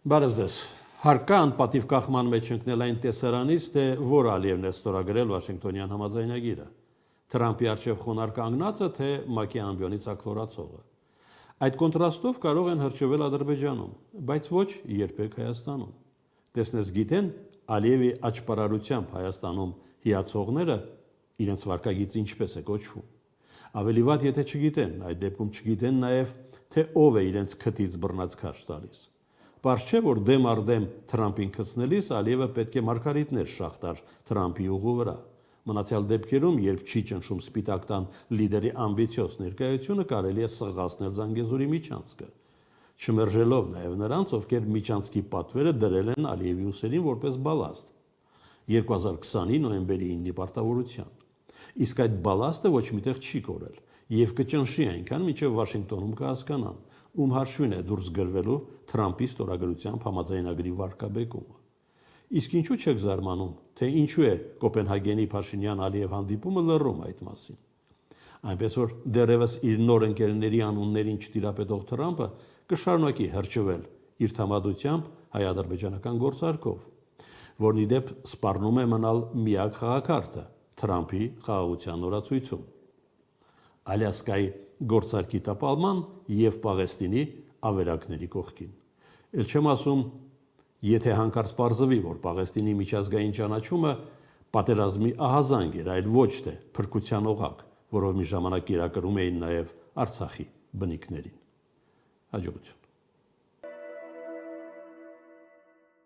Բարև ձեզ։ Հարկա անպատիվ կախման մեջ ընկնել այն տեսարանից, թե որ Ալիևն է ստորագրել Վաշինգտոնյան համաձայնագիրը։ Թրամփի առջև խոնարհ կանգնածը, թե ՄԱԿ-ի ամբիոնից ակլորացողը։ Այդ կոնտրաստով կարող են հրճվել Ադրբեջանում, բայց ոչ երբեք Հայաստանում։ Տեսնես գիտեն Ալիևի աճպարարությամբ Հայաստանում հիացողները իրենց վարկագիծը ինչպես է կոչվում։ Ավելի վատ, եթե չգիտեն, այդ դեպքում չգիտեն նաև, թե ով է իրենց քթից բռնած քաշ տալիս։ Պարզ չէ, որ դեմ առ դեմ Թրամփին քցնելիս Ալիևը պետք է մարգարիտներ շաղ տար Թրամփի ուղու վրա։ Մնացյալ դեպքերում, երբ չի ճնշում սպիտակ տան լիդերի ամբիցիոզ ներկայությունը, կարելի է սղացնել Զանգեզուրի միջանցքը, չմերժելով նաև նրանց, ովքեր միջանցքի պատվերը դրել են Ալիևի ուսերին որպես բալաստ 2020-ի նոյեմբերի 9-ի պարտավորության։ Իսկ այդ բալաստը ոչ միտեղ չի կորել եւ կճնշի այնքան, մինչեւ Վաշինգտոնում կհասկանան, ում հաշվին է դուրս գրվելու Թրամփի ստորագրությամբ համաձայնագրի վարկաբեկումը։ Իսկ ինչու չեք զարմանում, թե ինչու է Կոպենհագենի Փաշինյան-Ալիև հանդիպումը լռում այդ մասին։ Այնպես որ դեռևս իր նոր ընկերների անուններին չտիրապետող Թրամփը կշարունակի հրճվել իր թամադությամբ հայ-ադրբեջանական գործարքով, որն ի դեպ սպառնում է մնալ միակ խաղաքարտը Թրամփի խաղաղության օրացույցում։ Ալյասկայի գործարքի տապալման եւ Պաղեստինի ավերակների կողքին։ Էլ չեմ ասում, եթե հանկարծ պարզվի, որ Պաղեստինի միջազգային ճանաչումը պատերազմի ահազանգ էր, այլ ոչ թե փրկության օղակ, որով մի ժամանակ կերակրում էին նաև Արցախի բնիկներին։ Հաջողություն։